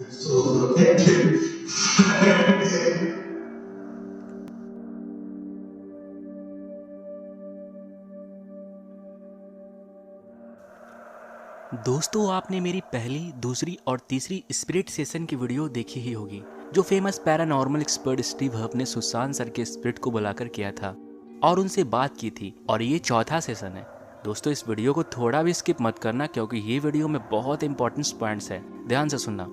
It's so protected. दोस्तों, आपने मेरी पहली, दूसरी और तीसरी स्पिरिट सेशन की वीडियो देखी ही होगी, जो फेमस पैरानॉर्मल एक्सपर्ट स्टीव हर्फ ने सुशांत सर के स्पिरिट को बुलाकर किया था और उनसे बात की थी। और ये चौथा सेशन है। दोस्तों, इस वीडियो को थोड़ा भी स्किप मत करना, क्योंकि ये वीडियो में बहुत इंपॉर्टेंट पॉइंट्स है, ध्यान से सुनना।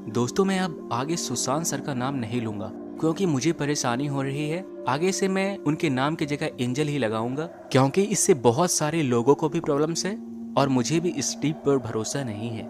दोस्तों, मैं अब आगे सुशांत सर का नाम नहीं लूंगा, क्योंकि मुझे परेशानी हो रही है। आगे से मैं उनके नाम की जगह एंजल ही लगाऊंगा, क्योंकि इससे बहुत सारे लोगों को भी प्रॉब्लम्स है और मुझे भी स्टीव पर भरोसा नहीं है।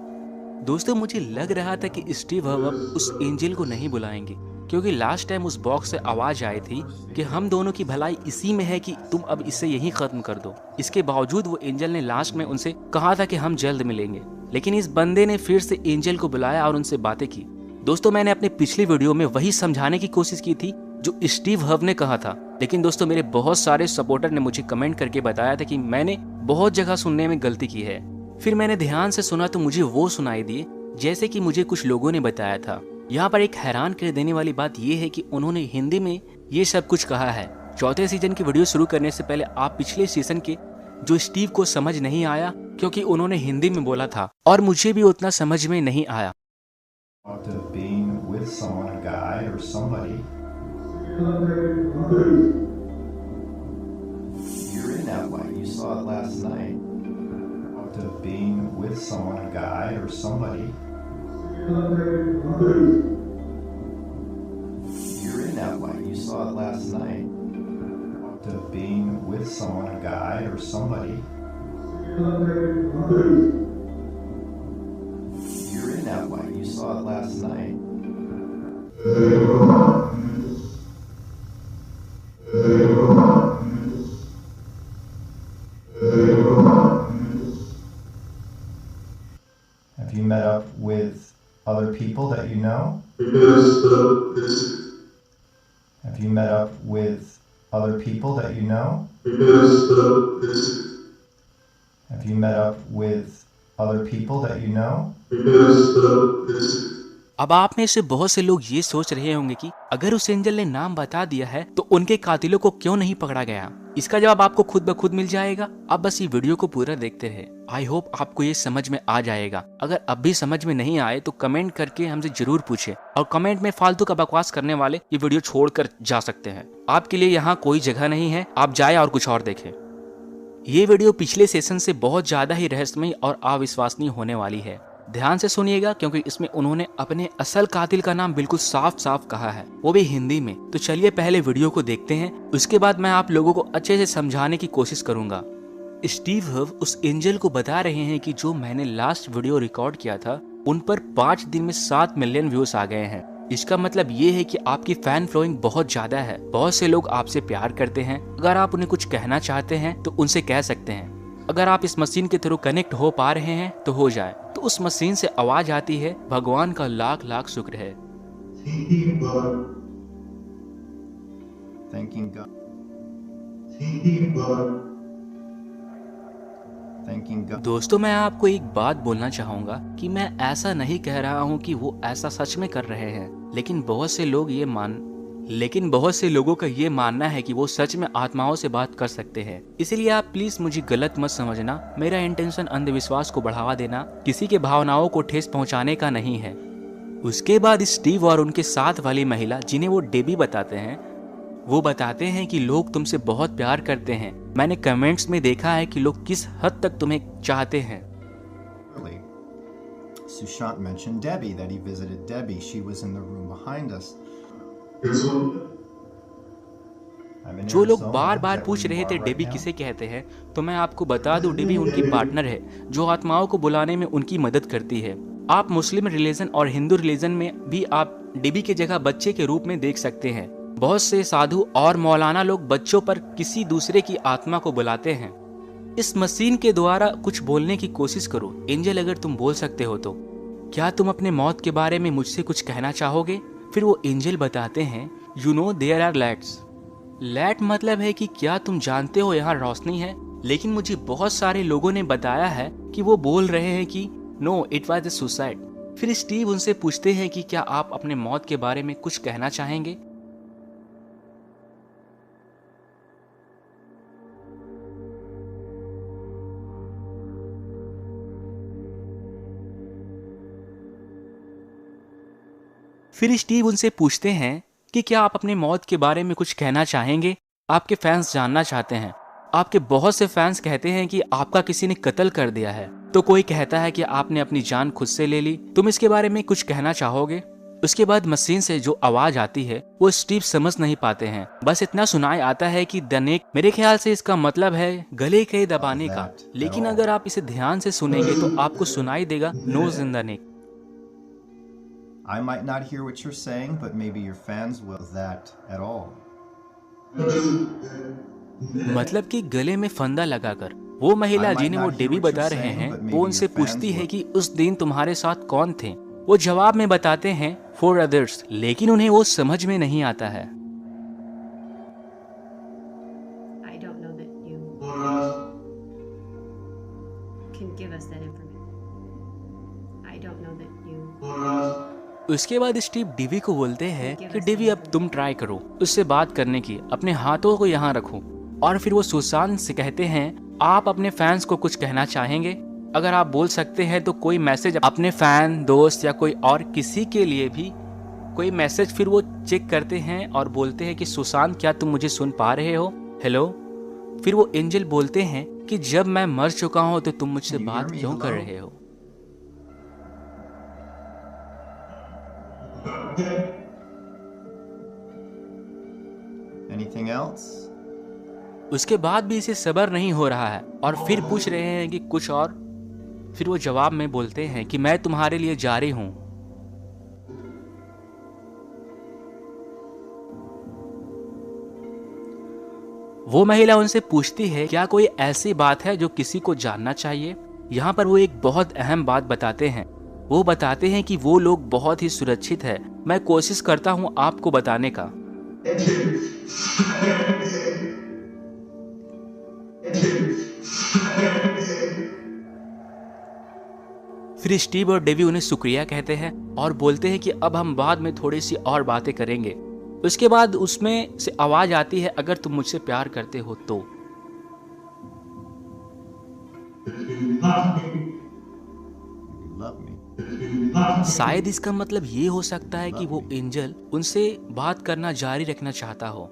दोस्तों, मुझे लग रहा था कि स्टीव अब उस एंजल को नहीं बुलाएंगे, क्योंकि लास्ट टाइम उस बॉक्स से आवाज आई थी कि हम दोनों की भलाई इसी में है कि तुम अब इसे यहीं खत्म कर दो। इसके बावजूद वो एंजल ने लास्ट में उनसे कहा था कि हम जल्द मिलेंगे, लेकिन इस बंदे ने फिर से एंजल को बुलाया और उनसे बातें की। दोस्तों, मैंने अपने पिछली वीडियो में वही समझाने की कोशिश की थी जो स्टीव हर्फ ने कहा था, लेकिन दोस्तों मेरे बहुत सारे सपोर्टर ने मुझे कमेंट करके बताया था कि मैंने बहुत जगह सुनने में गलती की है। फिर मैंने ध्यान से सुना तो मुझे वो सुनाई दिए जैसे कि मुझे कुछ लोगों ने बताया था। यहाँ पर एक हैरान कर देने वाली बात यह है कि उन्होंने हिंदी में ये सब कुछ कहा है। चौथे सीजन की वीडियो शुरू करने से पहले आप पिछले सीजन के जो स्टीव को समझ नहीं आया, क्योंकि उन्होंने हिंदी में बोला था और मुझे भी उतना समझ में नहीं आया। To being with someone, a guy or somebody. You're in that light. You saw it last night. To being with someone, a guy or somebody. You're in that light. You saw it last night. To being with someone, a guy or somebody. You're in that light. You saw it last night. Have you met up with other people that you know? Have you met up with other people that you know? Have you met up with other people that you know? अब आप में से बहुत से लोग ये सोच रहे होंगे कि अगर उस एंजल ने नाम बता दिया है तो उनके कातिलों को क्यों नहीं पकड़ा गया। इसका जवाब आपको खुद ब खुद मिल जाएगा। आप बस ये वीडियो को पूरा देखते रहे। आई होप आपको ये समझ में आ जाएगा। अगर अब भी समझ में नहीं आए तो कमेंट करके हमसे जरूर पूछे, और कमेंट में फालतू का बकवास करने वाले ये वीडियो छोड़कर जा सकते हैं। आपके लिए यहाँ कोई जगह नहीं है, आप जाए और कुछ और देखें। ये वीडियो पिछले सेशन से बहुत ज्यादा ही रहस्यमय और अविश्वसनीय होने वाली है। ध्यान से सुनिएगा, क्योंकि इसमें उन्होंने अपने असल कातिल का नाम बिल्कुल साफ साफ कहा है, वो भी हिंदी में। तो चलिए पहले वीडियो को देखते हैं, उसके बाद मैं आप लोगों को अच्छे से समझाने की कोशिश करूंगा। स्टीव हर्फ उस एंजल को बता रहे हैं कि जो मैंने लास्ट वीडियो रिकॉर्ड किया था उन पर 5 दिन में 7 मिलियन व्यूज आ गए हैं। इसका मतलब ये है कि आपकी फैन फॉलोइंग बहुत ज्यादा है। बहुत से लोग आपसे प्यार करते हैं। अगर आप उन्हें कुछ कहना चाहते हैं तो उनसे कह सकते हैं। अगर आप इस मशीन के थ्रू कनेक्ट हो पा रहे हैं तो हो जाए। तो उस मशीन से आवाज आती है, भगवान का लाख लाख शुक्र है। Thanking God. Thanking God. दोस्तों, मैं आपको एक बात बोलना चाहूंगा कि मैं ऐसा नहीं कह रहा हूं कि वो ऐसा सच में कर रहे हैं, लेकिन बहुत से लोगों का ये मानना है कि वो सच में आत्माओं से बात कर सकते हैं। इसीलिए आप प्लीज मुझे गलत मत समझना। मेरा इंटेंशन अंधविश्वास को बढ़ावा देना, किसी के भावनाओं को ठेस पहुंचाने का नहीं है। उसके बाद स्टीव और उनके साथ वाली महिला, जिन्हें वो डेबी बताते हैं, वो बताते हैं कि लोग तुमसे बहुत प्यार करते हैं। मैंने कमेंट्स में देखा है कि लोग किस हद तक तुम्हें चाहते हैं। Sushant mentioned Debbie, that he visited Debbie. She was in the room behind us. जो लोग बार बार पूछ रहे थे डेबी किसे कहते हैं, तो मैं आपको बता दूं, डेबी उनकी पार्टनर है जो आत्माओं को बुलाने में उनकी मदद करती है। आप मुस्लिम रिलीजन और हिंदू रिलीजन में भी आप डेबी की जगह बच्चे के रूप में देख सकते हैं। बहुत से साधु और मौलाना लोग बच्चों पर किसी दूसरे की आत्मा को बुलाते हैं। इस मशीन के द्वारा कुछ बोलने की कोशिश करो। एंजल, अगर तुम बोल सकते हो तो क्या तुम अपने मौत के बारे में मुझसे कुछ कहना चाहोगे? फिर वो एंजल बताते हैं, you know there are lights. Light मतलब है कि क्या तुम जानते हो यहाँ रोशनी है। लेकिन मुझे बहुत सारे लोगों ने बताया है कि वो बोल रहे हैं कि no, it was the suicide. फिर स्टीव उनसे पूछते हैं कि क्या आप अपने मौत के बारे में कुछ कहना चाहेंगे। फिर स्टीव उनसे पूछते हैं कि क्या आप अपनी मौत के बारे में कुछ कहना चाहेंगे। आपके फैंस जानना चाहते हैं। आपके बहुत से फैंस कहते हैं कि आपका किसी ने कत्ल कर दिया है। तो कोई कहता है कि आपने अपनी जान खुद से ले ली। तुम इसके बारे में कुछ कहना चाहोगे। उसके बाद मशीन से जो आवाज आती है वो स्टीव समझ नहीं पाते हैं। बस इतना सुनाई आता है कि द नेक। मेरे ख्याल से इसका मतलब है गले के दबाने का, लेकिन अगर आप इसे ध्यान से सुनेंगे तो आपको सुनाई देगा noise in the neck. I might not hear what you're saying, but maybe your fans will. That at all? मतलब कि गले में फंदा लगाकर। वो महिला जिन्हें वो डेवी बता रहे हैं वो उनसे पूछती है कि उस दिन तुम्हारे साथ कौन थे। वो जवाब में बताते हैं 4 others, लेकिन उन्हें वो समझ में नहीं आता है। I don't know that you can give us that information. I don't know that you. उसके बाद स्टीव डेवी को बोलते हैं कि डेवी अब तुम ट्राई करो उससे बात करने की, अपने हाथों को यहाँ रखो। और फिर वो सुसान से कहते हैं आप अपने फैंस को कुछ कहना चाहेंगे। अगर आप बोल सकते हैं तो कोई मैसेज अपने फैन, दोस्त या कोई और किसी के लिए भी कोई मैसेज। फिर वो चेक करते हैं और बोलते हैं कि सुसान क्या तुम मुझे सुन पा रहे हो, हेलो। फिर वो एंजल बोलते हैं कि जब मैं मर चुका हूँ तो तुम मुझसे बात क्यों कर रहे हो। Anything else? उसके बाद भी इसे सब्र नहीं हो रहा है और फिर पूछ रहे हैं कि कुछ और। फिर वो जवाब में बोलते हैं कि मैं तुम्हारे लिए जारी हूं। वो महिला उनसे पूछती है क्या कोई ऐसी बात है जो किसी को जानना चाहिए। यहाँ पर वो एक बहुत अहम बात बताते हैं। वो बताते हैं कि वो लोग बहुत ही सुरक्षित है। मैं कोशिश करता हूँ आपको बताने का। फिर स्टीव और डेवी उन्हें शुक्रिया कहते हैं और बोलते हैं कि अब हम बाद में थोड़ी सी और बातें करेंगे। उसके बाद उसमें से आवाज आती है अगर तुम मुझसे प्यार करते हो तो। शायद इसका मतलब ये हो सकता है कि वो एंजल उनसे बात करना जारी रखना चाहता हो।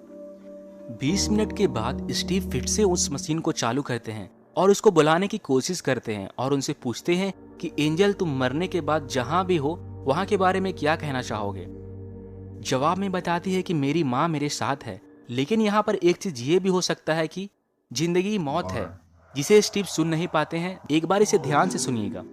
20 मिनट के बाद स्टीव फिर से उस मशीन को चालू करते हैं और उसको बुलाने की कोशिश करते हैं और उनसे पूछते हैं कि एंजल तुम मरने के बाद जहां भी हो वहां के बारे में क्या कहना चाहोगे। जवाब में बताती है कि मेरी माँ मेरे साथ है, लेकिन यहाँ पर एक चीज ये भी हो सकता है कि जिंदगी मौत है, जिसे स्टीव सुन नहीं पाते हैं। एक बार इसे ध्यान से सुनिएगा।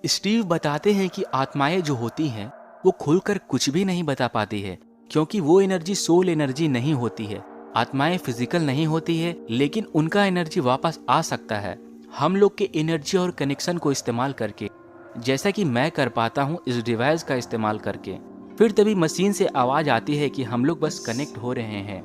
स्टीव बताते हैं कि आत्माएं जो होती हैं वो खुलकर कुछ भी नहीं बता पाती है, क्योंकि वो एनर्जी सोल एनर्जी नहीं होती है। आत्माएं फिजिकल नहीं होती है, लेकिन उनका एनर्जी वापस आ सकता है हम लोग के एनर्जी और कनेक्शन को इस्तेमाल करके, जैसा कि मैं कर पाता हूँ इस डिवाइस का इस्तेमाल करके। फिर तभी मशीन से आवाज आती है कि हम लोग बस कनेक्ट हो रहे हैं।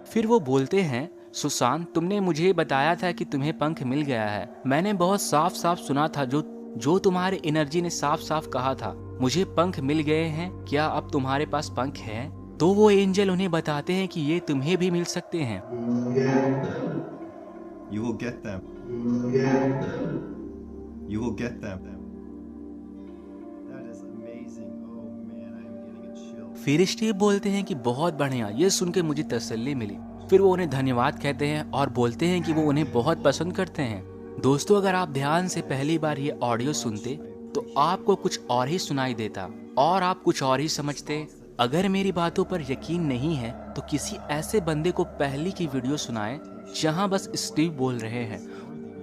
फिर वो बोलते हैं सुसान तुमने मुझे बताया था कि तुम्हें पंख मिल गया है। मैंने बहुत साफ साफ सुना था जो तुम्हारे एनर्जी ने साफ साफ कहा था मुझे पंख मिल गए हैं। क्या अब तुम्हारे पास पंख है? तो वो एंजल उन्हें बताते हैं कि ये तुम्हें भी मिल सकते हैं। You will get them. You will get them. That is amazing. Oh man, I am getting a chill. फिर स्टीव बोलते हैं कि बहुत बढ़िया, ये सुन के मुझे तसल्ली मिली। फिर वो उन्हें धन्यवाद कहते हैं और बोलते हैं कि वो उन्हें बहुत पसंद करते हैं। दोस्तों, अगर आप ध्यान से पहली बार ये ऑडियो सुनते तो आपको कुछ और ही सुनाई देता और आप कुछ और ही समझते। अगर मेरी बातों पर यकीन नहीं है तो किसी ऐसे बंदे को पहली की वीडियो सुनाएं जहां बस स्टीव बोल रहे हैं।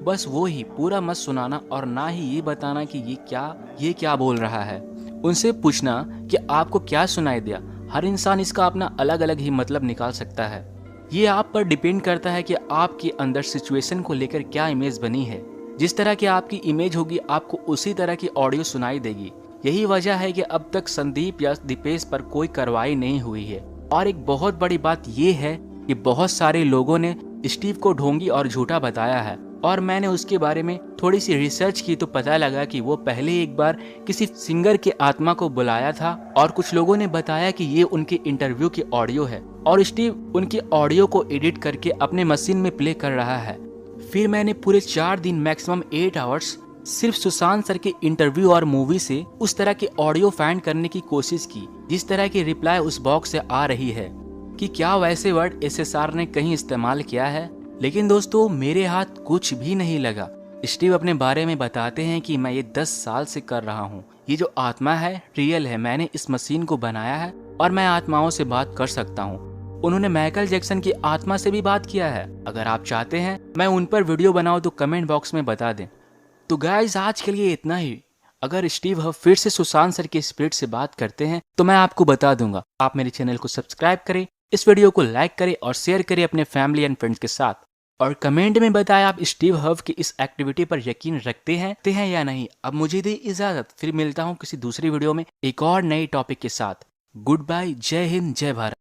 बस वो ही, पूरा मत सुनाना और ना ही ये बताना कि ये क्या बोल रहा है। उनसे पूछना कि आपको क्या सुनाई दिया। हर इंसान इसका अपना अलग अलग ही मतलब निकाल सकता है। ये आप पर डिपेंड करता है कि आपके अंदर सिचुएशन को लेकर क्या इमेज बनी है। जिस तरह की आपकी इमेज होगी आपको उसी तरह की ऑडियो सुनाई देगी। यही वजह है कि अब तक संदीप या दीपेश पर कोई कार्रवाई नहीं हुई है। और एक बहुत बड़ी बात ये है कि बहुत सारे लोगों ने स्टीव को ढोंगी और झूठा बताया है, और मैंने उसके बारे में थोड़ी सी रिसर्च की तो पता लगा कि वो पहले एक बार किसी सिंगर के आत्मा को बुलाया था और कुछ लोगों ने बताया कि ये उनके इंटरव्यू की ऑडियो है और स्टीव उनके ऑडियो को एडिट करके अपने मशीन में प्ले कर रहा है। फिर मैंने पूरे 4 दिन मैक्सिमम 8 आवर्स सिर्फ सुशांत सर के इंटरव्यू और मूवी से उस तरह के ऑडियो फाइंड करने की कोशिश की जिस तरह की रिप्लाई उस बॉक्स से आ रही है कि क्या वैसे वर्ड SSR ने कहीं इस्तेमाल किया है। लेकिन दोस्तों मेरे हाथ कुछ भी नहीं लगा। स्टीव अपने बारे में बताते हैं कि मैं ये 10 साल से कर रहा हूँ, ये जो आत्मा है रियल है, मैंने इस मशीन को बनाया है और मैं आत्माओं से बात कर सकता हूँ। उन्होंने माइकल जैक्सन की आत्मा से भी बात किया है। अगर आप चाहते हैं मैं उन पर वीडियो बनाऊं तो कमेंट बॉक्स में बता दें। तो गाइज आज के लिए इतना ही। अगर स्टीव हब फिर से सुशांत सर के स्पिरिट से बात करते हैं तो मैं आपको बता दूंगा। आप मेरे चैनल को सब्सक्राइब करें, इस वीडियो को लाइक करें और शेयर करें अपने फैमिली एंड फ्रेंड्स के साथ, और कमेंट में बताएं आप स्टीव हब की इस एक्टिविटी पर यकीन रखते हैं या नहीं। अब मुझे दी इजाजत, फिर मिलता हूँ किसी दूसरी वीडियो में एक और नई टॉपिक के साथ। गुड बाय, जय हिंद, जय भारत।